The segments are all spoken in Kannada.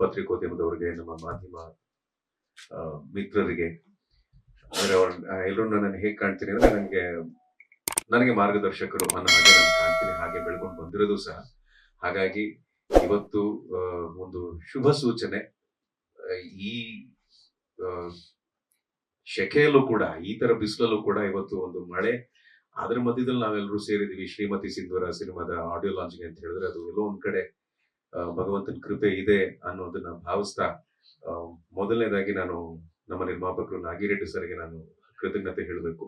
ಪತ್ರಿಕೋದ್ಯಮದವರಿಗೆ, ನಮ್ಮ ಮಾಧ್ಯಮ ಮಿತ್ರರಿಗೆ, ಅಂದ್ರೆ ಅವ್ರ ಎಲ್ಲರೂ ನನ್ನ ಹೇಗೆ ಕಾಣ್ತೀನಿ ಅಂದ್ರೆ ನನಗೆ ಮಾರ್ಗದರ್ಶಕರು ಅನ್ನೋ ಹಾಗೆ ನಾನು ಕಾಣ್ತೀನಿ, ಹಾಗೆ ಬೆಳ್ಕೊಂಡು ಬಂದಿರೋದು ಸಹ. ಹಾಗಾಗಿ ಇವತ್ತು ಒಂದು ಶುಭ ಸೂಚನೆ. ಈ ಆ, ಶೆಕೆಯಲ್ಲೂ ಕೂಡ, ಈ ತರ ಬಿಸಿಲಲ್ಲೂ ಕೂಡ ಇವತ್ತು ಒಂದು ಮಳೆ, ಅದ್ರ ಮಧ್ಯದಲ್ಲಿ ನಾವೆಲ್ಲರೂ ಸೇರಿದೀವಿ ಶ್ರೀಮತಿ ಸಿಂಧೂರ ಸಿನಿಮಾದ ಆಡಿಯೋ ಲಾಂಚಿಂಗ್ ಅಂತ ಹೇಳಿದ್ರೆ ಅದು ಎಲ್ಲೋ ಒಂದ್ ಕಡೆ ಭಗವಂತನ ಕೃಪೆ ಇದೆ ಅನ್ನೋದನ್ನ ಭಾವಿಸ್ತಾ, ಮೊದಲನೇದಾಗಿ ನಾನು ನಮ್ಮ ನಿರ್ಮಾಪಕರು ನಾಗಿರೆಡ್ಡಿ ಸರ್ಗೆ ನಾನು ಕೃತಜ್ಞತೆ ಹೇಳಬೇಕು.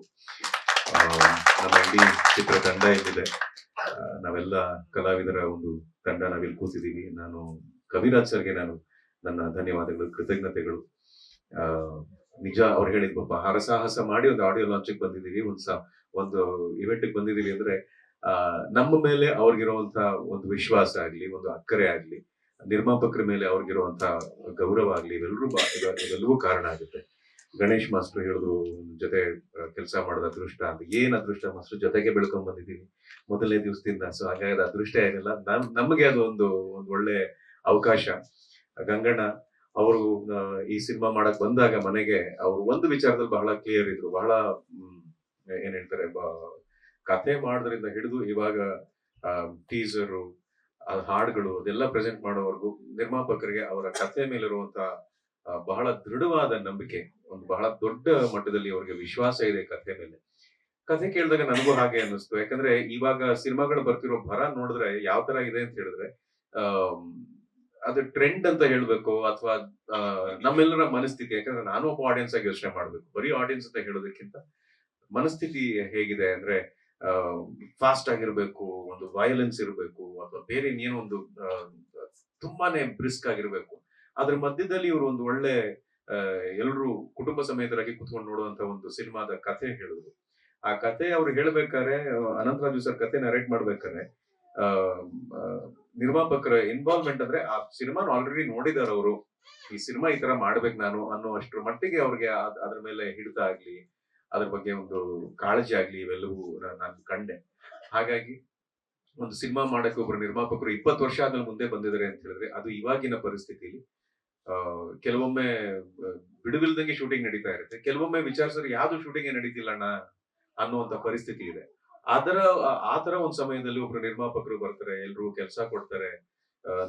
ನಮ್ಮ ಇಡೀ ಚಿತ್ರ ತಂಡ ಇಲ್ಲಿದೆ, ನಾವೆಲ್ಲ ಕಲಾವಿದರ ಒಂದು ತಂಡ ನಾವಿಲ್ಲಿ ಕೂತಿದ್ದೀವಿ. ನಾನು ಕವಿರಾಜ್ ಸರ್ಗೆ ನಾನು ನನ್ನ ಧನ್ಯವಾದಗಳು, ಕೃತಜ್ಞತೆಗಳು. ನಿಜ ಅವ್ರು ಹೇಳಿದ್ ಪಾಪ ಹರಸಾಹಸ ಮಾಡಿ ಒಂದು ಆಡಿಯೋ ಲಾಂಚಿಗೆ ಬಂದಿದ್ದೀವಿ, ಒಂದು ಇವೆಂಟ್ಗೆ ಬಂದಿದ್ದೀವಿ ಅಂದ್ರೆ ನಮ್ಮ ಮೇಲೆ ಅವ್ರಿಗಿರುವಂತ ಒಂದು ವಿಶ್ವಾಸ ಆಗ್ಲಿ, ಒಂದು ಅಕ್ಕರೆ ಆಗ್ಲಿ, ನಿರ್ಮಾಪಕರ ಮೇಲೆ ಅವ್ರಿಗಿರುವಂತ ಗೌರವ ಆಗ್ಲಿ, ಇವೆಲ್ಲವೂ ಕಾರಣ ಆಗುತ್ತೆ. ಗಣೇಶ್ ಮಾಸ್ಟರ್ ಹೇಳಿದ್ರು ಜೊತೆ ಕೆಲಸ ಮಾಡೋದು ಅದೃಷ್ಟ ಅಂತ. ಏನ್ ಅದೃಷ್ಟ ಮಾಸ್ಟರ್, ಜೊತೆಗೆ ಬೆಳ್ಕೊಂಡ್ ಬಂದಿದ್ದೀವಿ ಮೊದಲನೇ ದಿವಸದಿಂದ. ಸೊ ಹಾಗಾಗಿ ಅದೃಷ್ಟ ಏನಿಲ್ಲ, ನಮಗೆ ಅದು ಒಂದು ಒಳ್ಳೆ ಅವಕಾಶ. ಗಂಗಣ್ಣ ಅವರು ಈ ಸಿನಿಮಾ ಮಾಡಕ್ ಬಂದಾಗ ಮನೆಗೆ ಅವರು ಒಂದು ವಿಚಾರದಲ್ಲಿ ಬಹಳ ಕ್ಲಿಯರ್ ಇದ್ರು. ಬಹಳ ಏನ್ ಹೇಳ್ತಾರೆ, ಕಥೆ ಮಾಡೋದ್ರಿಂದ ಹಿಡಿದು ಇವಾಗ ಟೀಸರು, ಹಾಡುಗಳು ಅದೆಲ್ಲ ಪ್ರೆಸೆಂಟ್ ಮಾಡೋವರೆಗೂ ನಿರ್ಮಾಪಕರಿಗೆ ಅವರ ಕಥೆ ಮೇಲಿರುವಂತ ಬಹಳ ದೃಢವಾದ ನಂಬಿಕೆ, ಒಂದು ಬಹಳ ದೊಡ್ಡ ಮಟ್ಟದಲ್ಲಿ ಅವರಿಗೆ ವಿಶ್ವಾಸ ಇದೆ ಕಥೆ ಮೇಲೆ. ಕಥೆ ಕೇಳಿದಾಗ ನನಗೂ ಹಾಗೆ ಅನ್ನಿಸ್ತು. ಯಾಕಂದ್ರೆ ಇವಾಗ ಸಿನಿಮಾಗಳು ಬರ್ತಿರೋ ಭರ ನೋಡಿದ್ರೆ ಯಾವ ತರ ಇದೆ ಅಂತ ಹೇಳಿದ್ರೆ, ಅದು ಟ್ರೆಂಡ್ ಅಂತ ಹೇಳ್ಬೇಕು ಅಥವಾ ನಮ್ಮೆಲ್ಲರ ಮನಸ್ಥಿತಿ. ಯಾಕಂದ್ರೆ ನಾನು ಒಬ್ಬ ಆಡಿಯನ್ಸ್ ಆಗಿ ಯೋಚನೆ ಮಾಡ್ಬೇಕು, ಬರೀ ಆಡಿಯನ್ಸ್ ಅಂತ ಹೇಳೋದಕ್ಕಿಂತ ಮನಸ್ಥಿತಿ ಹೇಗಿದೆ ಅಂದ್ರೆ, ಫಾಸ್ಟ್ ಆಗಿರ್ಬೇಕು, ಒಂದು ವಯಲೆನ್ಸ್ ಇರಬೇಕು, ಅಥವಾ ಬೇರೆ ಇನ್ನೇನೋ ಒಂದು ತುಂಬಾನೇ ಬ್ರಿಸ್ಕ್ ಆಗಿರ್ಬೇಕು. ಅದ್ರ ಮಧ್ಯದಲ್ಲಿ ಇವರು ಒಂದು ಒಳ್ಳೆ ಎಲ್ಲರೂ ಕುಟುಂಬ ಸಮೇತರಾಗಿ ಕುತ್ಕೊಂಡು ನೋಡುವಂತ ಒಂದು ಸಿನಿಮಾದ ಕಥೆ ಹೇಳಿದ್ರು. ಆ ಕಥೆ ಅವ್ರು ಹೇಳ್ಬೇಕಾದ್ರೆ, ಅನಂತರಾಜು ಸರ್ ಕಥೆ ನರೇಟ್ ಮಾಡ್ಬೇಕಾದ್ರೆ ನಿರ್ಮಾಪಕರ ಇನ್ವಾಲ್ವ್ಮೆಂಟ್ ಅಂದ್ರೆ, ಆ ಸಿನಿಮಾನ ಆಲ್ರೆಡಿ ನೋಡಿದಾರೆ ಅವರು, ಈ ಸಿನಿಮಾ ಈ ತರ ಮಾಡ್ಬೇಕು ನಾನು ಅನ್ನೋ ಅಷ್ಟರ ಮಟ್ಟಿಗೆ ಅವ್ರಿಗೆ ಅದ್ರ ಮೇಲೆ ಹಿಡಿತ ಆಗ್ಲಿ, ಅದ್ರ ಬಗ್ಗೆ ಒಂದು ಕಾಳಜಿ ಆಗ್ಲಿ, ಇವೆಲ್ಲವೂ ನಾನು ಕಂಡೆ. ಹಾಗಾಗಿ ಒಂದು ಸಿನಿಮಾ ಮಾಡಕ್ಕೆ ಒಬ್ರು ನಿರ್ಮಾಪಕರು 20 ವರ್ಷ ಆದ್ಮೇಲೆ ಮುಂದೆ ಬಂದಿದ್ದಾರೆ ಅಂತ ಹೇಳಿದ್ರೆ, ಅದು ಇವಾಗಿನ ಪರಿಸ್ಥಿತಿಲಿ ಕೆಲವೊಮ್ಮೆ ಬಿಡುವಿಲ್ದಂಗೆ ಶೂಟಿಂಗ್ ನಡೀತಾ ಇರುತ್ತೆ, ಕೆಲವೊಮ್ಮೆ ವಿಚಾರಿಸಿದ್ರೆ ಯಾವ್ದು ಶೂಟಿಂಗ್ ನಡೀತಿಲ್ಲ ಅಣ್ಣ ಅನ್ನುವಂತ ಪರಿಸ್ಥಿತಿ ಇದೆ. ಆತರ ಒಂದ್ ಸಮಯದಲ್ಲಿ ಒಬ್ರು ನಿರ್ಮಾಪಕರು ಬರ್ತಾರೆ, ಎಲ್ರು ಕೆಲಸ ಕೊಡ್ತಾರೆ,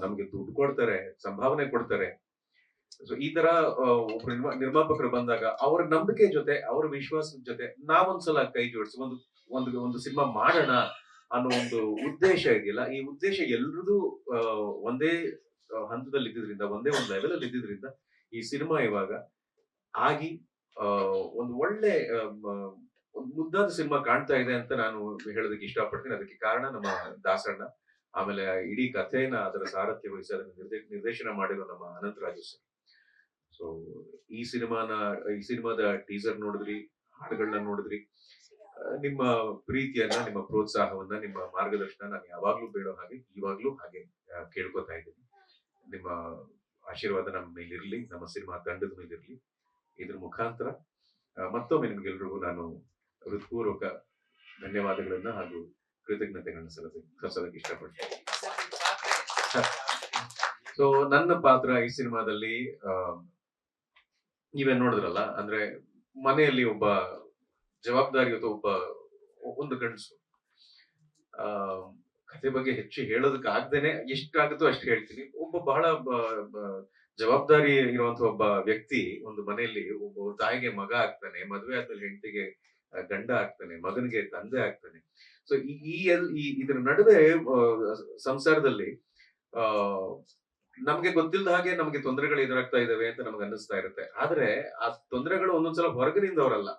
ನಮ್ಗೆ ದುಡ್ಡು ಕೊಡ್ತಾರೆ, ಸಂಭಾವನೆ ಕೊಡ್ತಾರೆ. ಸೊ ಈ ತರ ಒಬ್ರು ನಿರ್ಮಾಪಕರು ಬಂದಾಗ ಅವರ ನಂಬಿಕೆ ಜೊತೆ, ಅವರ ವಿಶ್ವಾಸದ ಜೊತೆ ನಾವೊಂದ್ಸಲ ಕೈ ಜೋಡಿಸಿ ಒಂದು ಸಿನಿಮಾ ಮಾಡೋಣ ಅನ್ನೋ ಒಂದು ಉದ್ದೇಶ ಇದೆಯಲ್ಲ, ಈ ಉದ್ದೇಶ ಎಲ್ರದು ಒಂದೇ ಹಂತದಲ್ಲಿ ಇದ್ದಿದ್ರಿಂದ, ಒಂದೇ ಒಂದು ಲೆವೆಲ್ ಅಲ್ಲಿ ಇದ್ದಿದ್ರಿಂದ ಈ ಸಿನಿಮಾ ಇವಾಗ ಆಗಿ ಒಂದು ಒಳ್ಳೆ ಒಂದು ಮುದ್ದಾದ ಸಿನಿಮಾ ಕಾಣ್ತಾ ಇದೆ ಅಂತ ನಾನು ಹೇಳೋದಕ್ಕೆ ಇಷ್ಟಪಡ್ತೀನಿ. ಅದಕ್ಕೆ ಕಾರಣ ನಮ್ಮ ದಾಸಣ್ಣ, ಆಮೇಲೆ ಇಡೀ ಕಥೆನ ಅದರ ಸಾರಥ್ಯ ವಹಿಸಿ ಅದನ್ನ ನಿರ್ದೇಶನ ಮಾಡಿರೋ ನಮ್ಮ ಅನಂತರಾಜು ಸರ್. ಸೊ ಈ ಸಿನಿಮಾದ ಟೀಸರ್ ನೋಡಿದ್ರಿ, ಹಾಡುಗಳನ್ನ ನೋಡಿದ್ರಿ. ನಿಮ್ಮ ಪ್ರೀತಿಯನ್ನ, ನಿಮ್ಮ ಪ್ರೋತ್ಸಾಹವನ್ನ, ನಿಮ್ಮ ಮಾರ್ಗದರ್ಶನ ನಾನು ಯಾವಾಗ್ಲೂ ಬೇಡೋ ಹಾಗೆ ಇವಾಗ್ಲೂ ಹಾಗೆ ಕೇಳ್ಕೊತಾ ಇದ್ದೀನಿ. ನಿಮ್ಮ ಆಶೀರ್ವಾದ ನಮ್ಮ ಮೇಲಿರ್ಲಿ, ನಮ್ಮ ಸಿನಿಮಾ ತಂಡದ ಮೇಲಿರ್ಲಿ. ಇದ್ರ ಮುಖಾಂತರ ಮತ್ತೊಮ್ಮೆ ನಿಮ್ಗೆಲ್ರಿಗೂ ನಾನು ಹೃತ್ಪೂರ್ವಕ ಧನ್ಯವಾದಗಳನ್ನ ಹಾಗೂ ಕೃತಜ್ಞತೆಗಳನ್ನ ಸಲ್ಲಿಸೋದಕ್ಕೆ ಇಷ್ಟಪಡ್ತೀನಿ. ಸೊ ನನ್ನ ಪಾತ್ರ ಈ ಸಿನಿಮಾದಲ್ಲಿ ನೀವೇ ನೋಡಿದ್ರಲ್ಲ, ಅಂದ್ರೆ ಮನೆಯಲ್ಲಿ ಒಬ್ಬ ಜವಾಬ್ದಾರಿಯುತ ಒಂದು ಗಂಡಸು. ಕಥೆ ಬಗ್ಗೆ ಹೆಚ್ಚು ಹೇಳೋದಕ್ಕೆ ಆಗ್ದೇನೆ ಎಷ್ಟಾಗುತ್ತೋ ಅಷ್ಟು ಹೇಳ್ತೀನಿ. ಒಬ್ಬ ಬಹಳ ಜವಾಬ್ದಾರಿ ಇರುವಂತ ಒಬ್ಬ ವ್ಯಕ್ತಿ ಒಂದು ಮನೆಯಲ್ಲಿ ಒಬ್ಬ ತಾಯಿಗೆ ಮಗ ಆಗ್ತಾನೆ, ಮದುವೆ ಆದ್ಮೇಲೆ ಹೆಂಡತಿಗೆ ಗಂಡ ಆಗ್ತಾನೆ, ಮಗನಿಗೆ ತಂದೆ ಆಗ್ತಾನೆ. ಸೊ ಇದ್ರ ನಡುವೆ ಸಂಸಾರದಲ್ಲಿ ನಮ್ಗೆ ಗೊತ್ತಿಲ್ಲದ ಹಾಗೆ ನಮ್ಗೆ ತೊಂದರೆಗಳು ಎದುರಾಗ್ತಾ ಇದಾವೆ ಅಂತ ನಮ್ಗೆ ಅನ್ನಿಸ್ತಾ ಇರುತ್ತೆ. ಆದ್ರೆ ಆ ತೊಂದರೆಗಳು ಒಂದೊಂದ್ಸಲ ಹೊರಗಿನಿಂದವರಲ್ಲ,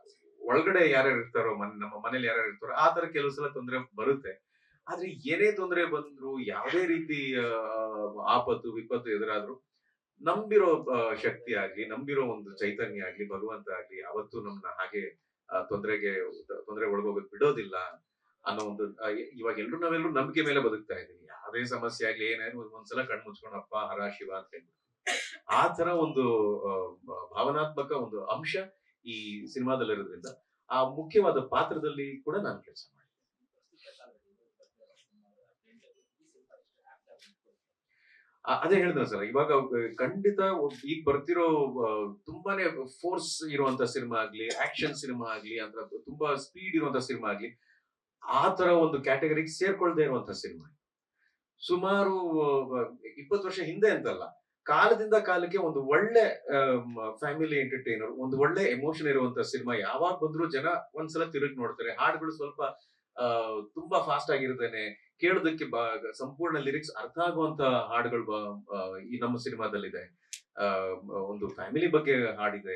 ಒಳಗಡೆ ಯಾರ್ಯಾರು ಇರ್ತಾರೋ, ನಮ್ಮ ಮನೇಲಿ ಯಾರ್ಯಾರು ಇರ್ತಾರೋ ಆ ತರ ಕೆಲವು ಸಲ ತೊಂದರೆ ಬರುತ್ತೆ. ಆದ್ರೆ ಏನೇ ತೊಂದರೆ ಬಂದ್ರು, ಯಾವುದೇ ರೀತಿ ಆಪತ್ತು ವಿಪತ್ತು ಎದುರಾದ್ರು, ನಂಬಿರೋ ಶಕ್ತಿ ಆಗ್ಲಿ, ನಂಬಿರೋ ಒಂದು ಚೈತನ್ಯ ಆಗ್ಲಿ, ಭಗವಂತ ಆಗ್ಲಿ ಯಾವತ್ತೂ ನಮ್ನ ಹಾಗೆ ತೊಂದರೆ ಒಳಗೋಗೋದ್ ಬಿಡೋದಿಲ್ಲ ಅನ್ನೋ ಒಂದು ಇವಾಗ ನಾವೆಲ್ಲರೂ ನಂಬಿಕೆ ಮೇಲೆ ಬದುಕ್ತಾ ಇದೀವಿ. ಯಾವುದೇ ಸಮಸ್ಯೆ ಆಗ್ಲಿ ಏನಾದ್ರು ಒಂದ್ಸಲ ಕಣ್ ಮುಚ್ಕೊಂಡು ಅಪ್ಪ ಹರ ಶಿವ ಅಂತ ಹೇಳ್ಬಿಟ್ಟು, ಆ ತರ ಒಂದು ಭಾವನಾತ್ಮಕ ಒಂದು ಅಂಶ ಈ ಸಿನಿಮಾದಲ್ಲಿರೋದ್ರಿಂದ ಆ ಮುಖ್ಯವಾದ ಪಾತ್ರದಲ್ಲಿ ಕೂಡ ನಾನು ಕೆಲಸ ಮಾಡಿದೆ. ಅದೇ ಹೇಳಿದ್ರೆ ಸರ್, ಇವಾಗ ಖಂಡಿತ ಈಗ ಬರ್ತಿರೋ ತುಂಬಾನೇ ಫೋರ್ಸ್ ಇರುವಂತ ಸಿನಿಮಾ ಆಗ್ಲಿ, ಆಕ್ಷನ್ ಸಿನಿಮಾ ಆಗ್ಲಿ, ಅಥವಾ ತುಂಬಾ ಸ್ಪೀಡ್ ಇರುವಂತ ಸಿನಿಮಾ ಆಗ್ಲಿ, ಆ ತರ ಒಂದು ಕ್ಯಾಟಗರಿಗೆ ಸೇರ್ಕೊಳ್ದೇ ಇರುವಂತ ಸಿನಿಮಾ. ಸುಮಾರು 20 ವರ್ಷ ಹಿಂದೆ ಅಂತಲ್ಲ, ಕಾಲದಿಂದ ಕಾಲಕ್ಕೆ ಒಂದು ಒಳ್ಳೆ ಫ್ಯಾಮಿಲಿ ಎಂಟರ್ಟೈನರ್, ಒಂದು ಒಳ್ಳೆ ಎಮೋಷನ್ ಇರುವಂತ ಸಿನಿಮಾ ಯಾವಾಗ ಬಂದ್ರು ಜನ ಒಂದ್ಸಲ ತಿರುಗಿ ನೋಡ್ತಾರೆ. ಹಾಡುಗಳು ಸ್ವಲ್ಪ ತುಂಬಾ ಫಾಸ್ಟ್ ಆಗಿರ್ತೇನೆ, ಕೇಳೋದಕ್ಕೆ ಸಂಪೂರ್ಣ ಲಿರಿಕ್ಸ್ ಅರ್ಥ ಆಗುವಂತ ಹಾಡುಗಳು ಈ ನಮ್ಮ ಸಿನಿಮಾದಲ್ಲಿದೆ. ಒಂದು ಫ್ಯಾಮಿಲಿ ಬಗ್ಗೆ ಹಾಡಿದೆ,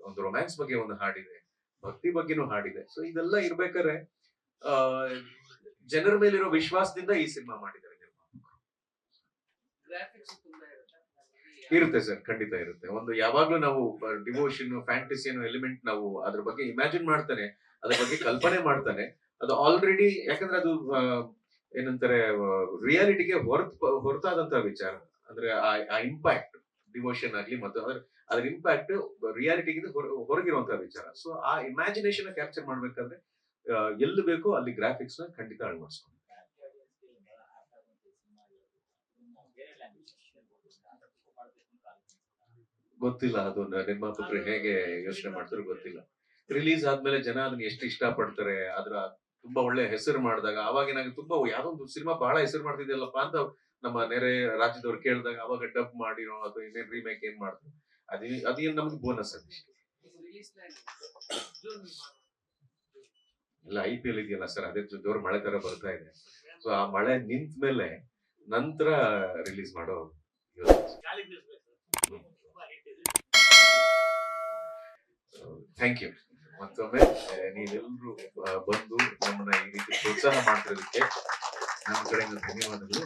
ಒಂದು ರೊಮ್ಯಾನ್ಸ್ ಬಗ್ಗೆ ಒಂದು ಹಾಡಿದೆ, ಭಕ್ತಿ ಬಗ್ಗೆನೂ ಹಾಡಿದೆ. ಸೊ ಇದೆಲ್ಲ ಇರ್ಬೇಕಾದ್ರೆ ಜನರ ಮೇಲಿರೋ ವಿಶ್ವಾಸದಿಂದ ಈ ಸಿನಿಮಾ ಮಾಡಿದ್ದಾರೆ. ಇರುತ್ತೆ ಸರ್, ಖಂಡಿತ ಇರುತ್ತೆ. ಒಂದು ಯಾವಾಗ್ಲೂ ನಾವು ಡಿವೋಷನ್, ಫ್ಯಾಂಟಸಿ ಅನ್ನೋ ಎಲಿಮೆಂಟ್ ನಾವು ಅದ್ರ ಬಗ್ಗೆ ಇಮ್ಯಾಜಿನ್ ಮಾಡ್ತಾನೆ, ಅದ್ರ ಬಗ್ಗೆ ಕಲ್ಪನೆ ಮಾಡ್ತಾನೆ. ಅದು ಆಲ್ರೆಡಿ, ಯಾಕಂದ್ರೆ ಅದು ಏನಂತಾರೆ, ರಿಯಾಲಿಟಿಗೆ ಹೊರತಾದಂತ ವಿಚಾರ. ಅಂದ್ರೆ ಆ ಇಂಪ್ಯಾಕ್ಟ್, ಡಿವೋಷನ್ ಆಗ್ಲಿ ಮತ್ತು ಅದ್ರ ಇಂಪ್ಯಾಕ್ಟ್ ರಿಯಾಲಿಟಿಗಿಂತ ಹೊರಗಿರುವಂತಹ ವಿಚಾರ. ಸೊ ಆ ಇಮ್ಯಾಜಿನೇಷನ್ ಕ್ಯಾಪ್ಚರ್ ಮಾಡ್ಬೇಕಾದ್ರೆ ಎಲ್ಲಿ ಬೇಕೋ ಅಲ್ಲಿ ಗ್ರಾಫಿಕ್ಸ್ ನ ಖಂಡಿತ ಅಳವಡಿಸ್ಕೊಂಡು. ಗೊತ್ತಿಲ್ಲ, ಅದು ನಿರ್ಮಾಪಕರು ಹೇಗೆ ಯೋಚನೆ ಮಾಡ್ತಾರೋ ಗೊತ್ತಿಲ್ಲ. ರಿಲೀಸ್ ಆದ್ಮೇಲೆ ಜನ ಅದನ್ನ ಎಷ್ಟು ಇಷ್ಟ ಪಡ್ತಾರೆ, ಅದ್ರ ತುಂಬಾ ಒಳ್ಳೆ ಹೆಸರು ಮಾಡಿದಾಗ ಅವಾಗ ಏನಾಗುತ್ತೆ, ತುಂಬಾ ಯಾವ್ದೊಂದು ಸಿನಿಮಾ ಬಹಳ ಹೆಸರು ಮಾಡ್ತಿದ್ಯಲ್ಲಪ್ಪ ಅಂತ ನಮ್ಮ ನೆರೆ ರಾಜ್ಯದವ್ರು ಕೇಳಿದಾಗ ಅವಾಗ ಡಬ್ ಮಾಡಿರೋ ಅಥವಾ ಇನ್ನೇನ್ ರೀಮೇಕ್ ಏನ್ ಮಾಡ್ತಾರೆ, ಅದೇನ್ ನಮ್ಗೆ ಬೋನಸ್ ಅದಿಷ್ಟು. ಇಲ್ಲ, IPL ಇದೆಯಲ್ಲ ಸರ್, ಅದೇ ಜೋರ್ ಮಳೆ ತರ ಬರ್ತಾ ಇದೆ. ಸೊ ಆ ಮಳೆ ನಿಂತ ಮೇಲೆ ನಂತರ ರಿಲೀಸ್ ಮಾಡೋ ಥ್ಯಾಂಕ್ ಯು. ಮತ್ತೊಮ್ಮೆ ನೀವೆಲ್ಲರೂ ಬಂದು ನಮ್ಮನ್ನ ಈ ರೀತಿ ಪ್ರೋತ್ಸಾಹ ಮಾಡ್ತಿರೋದಕ್ಕೆ ನಮ್ಮ ಕಡೆಯಿಂದ ಧನ್ಯವಾದಗಳು.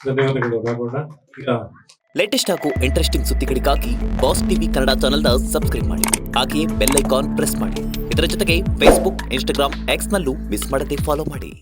ಧನ್ಯವಾದಗಳು ರಾಘವಣ್ಣ. ಈಗ ಲೇಟೆಸ್ಟ್ ಹಾಗೂ ಇಂಟ್ರೆಸ್ಟಿಂಗ್ ಸುದ್ದಿಗಳಿಗಾಗಿ ಬಾಸ್ ಟಿವಿ ಕನ್ನಡ ಚಾನೆಲ್ನ ಸಬ್ಸ್ಕ್ರೈಬ್ ಮಾಡಿ, ಹಾಗೆಯೇ ಬೆಲ್ ಐಕಾನ್ ಪ್ರೆಸ್ ಮಾಡಿ. ಇದರ ಜೊತೆಗೆ ಫೇಸ್ಬುಕ್, ಇನ್ಸ್ಟಾಗ್ರಾಮ್, ಎಕ್ಸ್ನಲ್ಲೂ ಮಿಸ್ ಮಾಡದೆ ಫಾಲೋ ಮಾಡಿ.